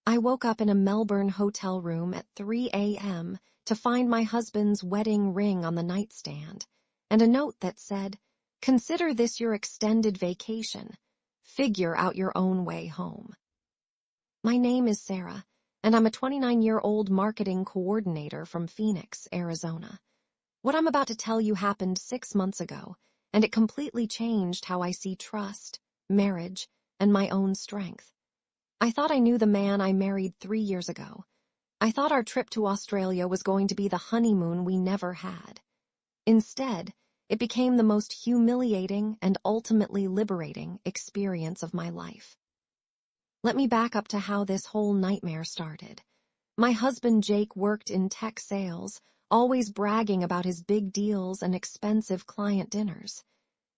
I woke up in a Melbourne hotel room at 3 a.m. to find my husband's wedding ring on the nightstand and a note that said, "Consider this your extended vacation. Figure out your own way home." My name is Sarah, and I'm a 29-year-old marketing coordinator from Phoenix, Arizona. What I'm about to tell you happened 6 months ago, and it completely changed how I see trust, marriage, and my own strength. I thought I knew the man I married 3 years ago. I thought our trip to Australia was going to be the honeymoon we never had. Instead, it became the most humiliating and ultimately liberating experience of my life. Let me back up to how this whole nightmare started. My husband Jake worked in tech sales, always bragging about his big deals and expensive client dinners.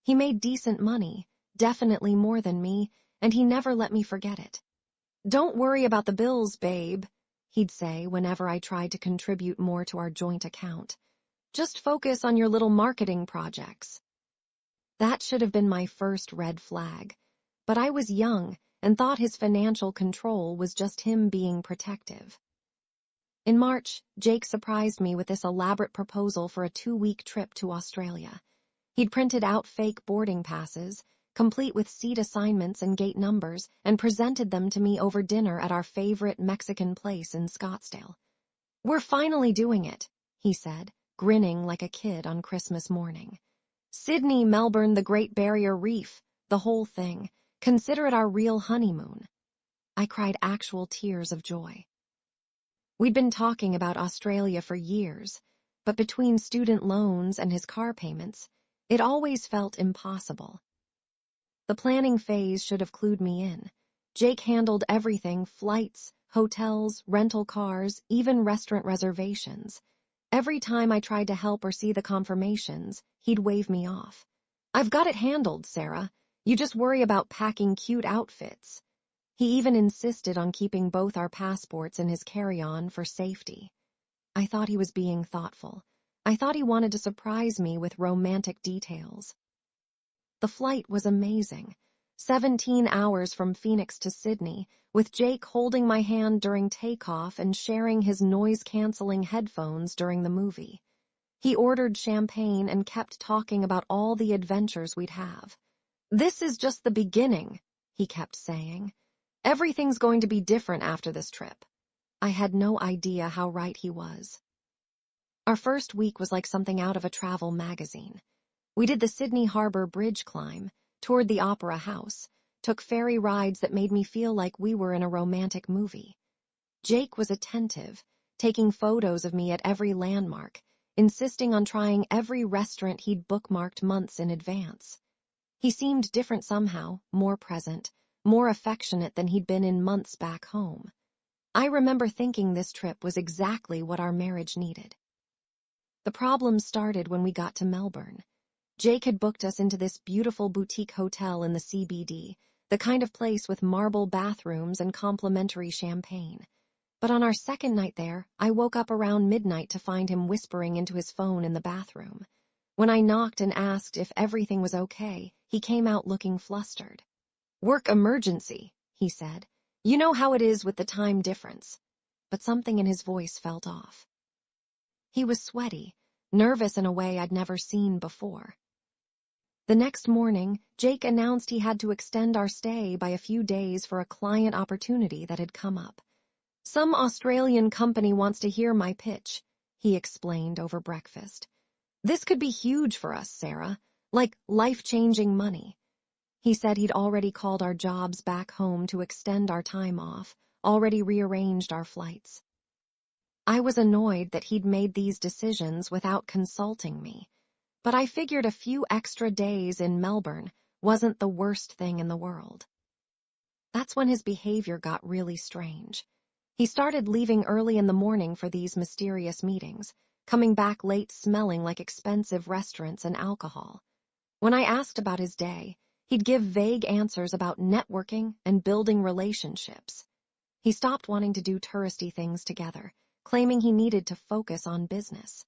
He made decent money, definitely more than me, and he never let me forget it. "Don't worry about the bills, babe," he'd say whenever I tried to contribute more to our joint account. "Just focus on your little marketing projects." That should have been my first red flag, but I was young and thought his financial control was just him being protective. In March, Jake surprised me with this elaborate proposal for a 2-week trip to Australia. He'd printed out fake boarding passes, complete with seat assignments and gate numbers, and presented them to me over dinner at our favorite Mexican place in Scottsdale. "We're finally doing it," he said, grinning like a kid on Christmas morning. "Sydney, Melbourne, the Great Barrier Reef, the whole thing. Consider it our real honeymoon." I cried actual tears of joy. We'd been talking about Australia for years, but between student loans and his car payments, it always felt impossible. The planning phase should have clued me in. Jake handled everything: flights, hotels, rental cars, even restaurant reservations. Every time I tried to help or see the confirmations, he'd wave me off. "I've got it handled, Sarah. You just worry about packing cute outfits." He even insisted on keeping both our passports in his carry-on for safety. I thought he was being thoughtful. I thought he wanted to surprise me with romantic details. The flight was amazing. 17 hours from Phoenix to Sydney, with Jake holding my hand during takeoff and sharing his noise-canceling headphones during the movie. He ordered champagne and kept talking about all the adventures we'd have. "This is just the beginning," he kept saying. "Everything's going to be different after this trip." I had no idea how right he was. Our first week was like something out of a travel magazine. We did the Sydney Harbour Bridge climb, toured the Opera House, took ferry rides that made me feel like we were in a romantic movie. Jake was attentive, taking photos of me at every landmark, insisting on trying every restaurant he'd bookmarked months in advance. He seemed different somehow, more present, more affectionate than he'd been in months back home. I remember thinking this trip was exactly what our marriage needed. The problem started when we got to Melbourne. Jake had booked us into this beautiful boutique hotel in the CBD, the kind of place with marble bathrooms and complimentary champagne. But on our second night there, I woke up around midnight to find him whispering into his phone in the bathroom. When I knocked and asked if everything was okay, he came out looking flustered. "Work emergency," he said. "You know how it is with the time difference." But something in his voice felt off. He was sweaty, nervous in a way I'd never seen before. The next morning, Jake announced he had to extend our stay by a few days for a client opportunity that had come up. "Some Australian company wants to hear my pitch," he explained over breakfast. "This could be huge for us, Sarah, like life-changing money." He said he'd already called our jobs back home to extend our time off, already rearranged our flights. I was annoyed that he'd made these decisions without consulting me, but I figured a few extra days in Melbourne wasn't the worst thing in the world. That's when his behavior got really strange. He started leaving early in the morning for these mysterious meetings, coming back late smelling like expensive restaurants and alcohol. When I asked about his day, he'd give vague answers about networking and building relationships. He stopped wanting to do touristy things together, claiming he needed to focus on business.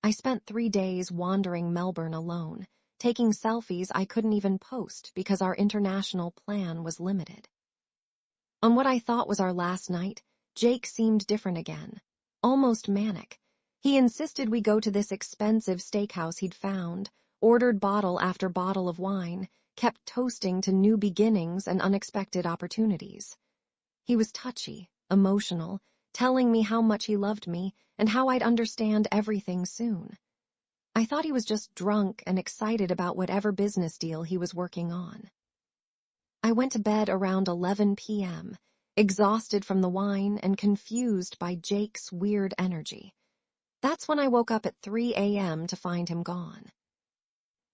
I spent 3 days wandering Melbourne alone, taking selfies I couldn't even post because our international plan was limited. On what I thought was our last night, Jake seemed different again, almost manic. He insisted we go to this expensive steakhouse he'd found, ordered bottle after bottle of wine, kept toasting to new beginnings and unexpected opportunities. He was touchy, emotional, telling me how much he loved me and how I'd understand everything soon. I thought he was just drunk and excited about whatever business deal he was working on. I went to bed around 11 p.m., exhausted from the wine and confused by Jake's weird energy. That's when I woke up at 3 a.m. to find him gone.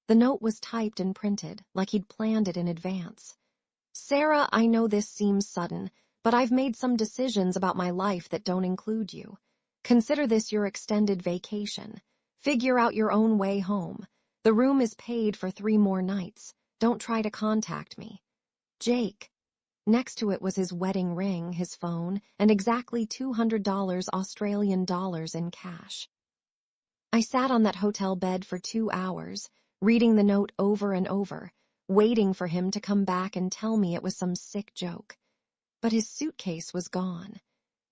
The note was typed and printed, like he'd planned it in advance. "Sarah, I know this seems sudden, but I've made some decisions about my life that don't include you. Consider this your extended vacation. Figure out your own way home. The room is paid for 3 more nights. Don't try to contact me. Jake." Next to it was his wedding ring, his phone, and exactly $200 Australian dollars in cash. I sat on that hotel bed for 2 hours, reading the note over and over, waiting for him to come back and tell me it was some sick joke. But his suitcase was gone.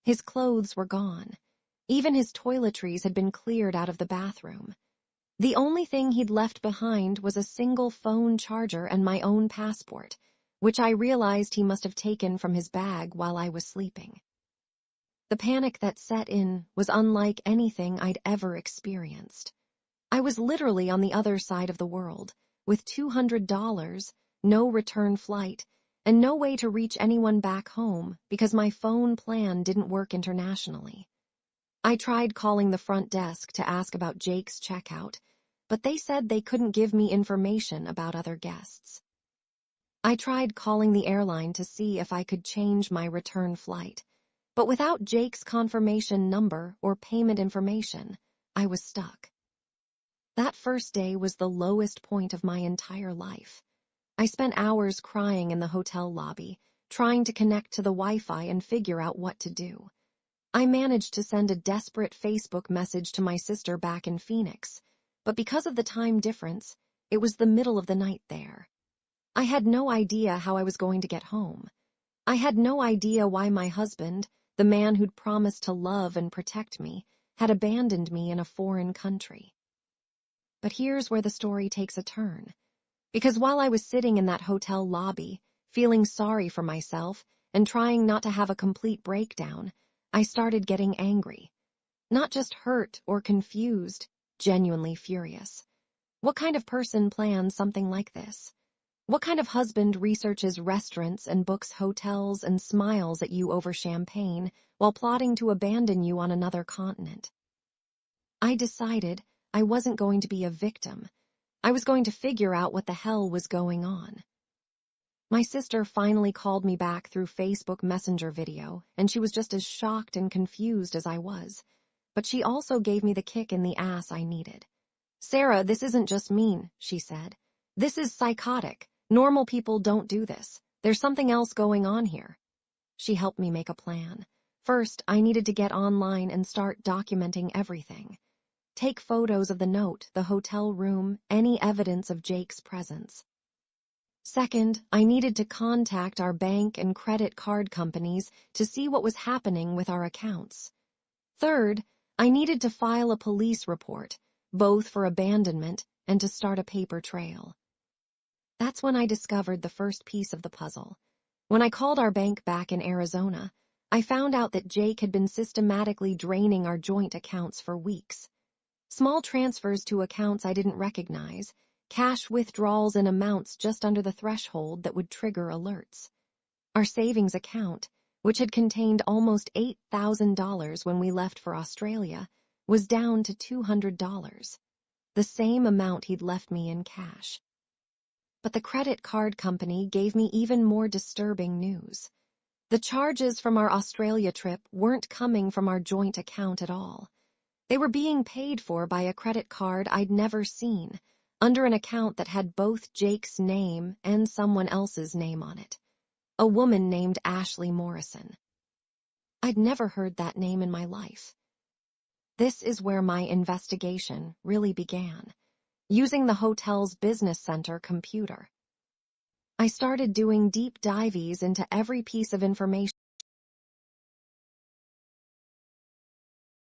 His clothes were gone. Even his toiletries had been cleared out of the bathroom. The only thing he'd left behind was a single phone charger and my own passport, which I realized he must have taken from his bag while I was sleeping. The panic that set in was unlike anything I'd ever experienced. I was literally on the other side of the world, with $200, no return flight, and no way to reach anyone back home because my phone plan didn't work internationally. I tried calling the front desk to ask about Jake's checkout, but they said they couldn't give me information about other guests. I tried calling the airline to see if I could change my return flight, but without Jake's confirmation number or payment information, I was stuck. That first day was the lowest point of my entire life. I spent hours crying in the hotel lobby, trying to connect to the Wi-Fi and figure out what to do. I managed to send a desperate Facebook message to my sister back in Phoenix, but because of the time difference, it was the middle of the night there. I had no idea how I was going to get home. I had no idea why my husband, the man who'd promised to love and protect me, had abandoned me in a foreign country. But here's where the story takes a turn. Because while I was sitting in that hotel lobby, feeling sorry for myself and trying not to have a complete breakdown, I started getting angry. Not just hurt or confused, genuinely furious. What kind of person plans something like this? What kind of husband researches restaurants and books hotels and smiles at you over champagne while plotting to abandon you on another continent? I decided I wasn't going to be a victim. I was going to figure out what the hell was going on. My sister finally called me back through Facebook Messenger video, and she was just as shocked and confused as I was. But she also gave me the kick in the ass I needed. "Sarah, this isn't just mean," she said. "This is psychotic. Normal people don't do this. There's something else going on here." She helped me make a plan. First, I needed to get online and start documenting everything. Take photos of the note, the hotel room, any evidence of Jake's presence. Second, I needed to contact our bank and credit card companies to see what was happening with our accounts. Third, I needed to file a police report, both for abandonment and to start a paper trail. That's when I discovered the first piece of the puzzle. When I called our bank back in Arizona, I found out that Jake had been systematically draining our joint accounts for weeks. Small transfers to accounts I didn't recognize, cash withdrawals in amounts just under the threshold that would trigger alerts. Our savings account, which had contained almost $8,000 when we left for Australia, was down to $200, the same amount he'd left me in cash. But the credit card company gave me even more disturbing news. The charges from our Australia trip weren't coming from our joint account at all. They were being paid for by a credit card I'd never seen, under an account that had both Jake's name and someone else's name on it. A woman named Ashley Morrison. I'd never heard that name in my life. This is where my investigation really began, using the hotel's business center computer. I started doing deep dives into every piece of information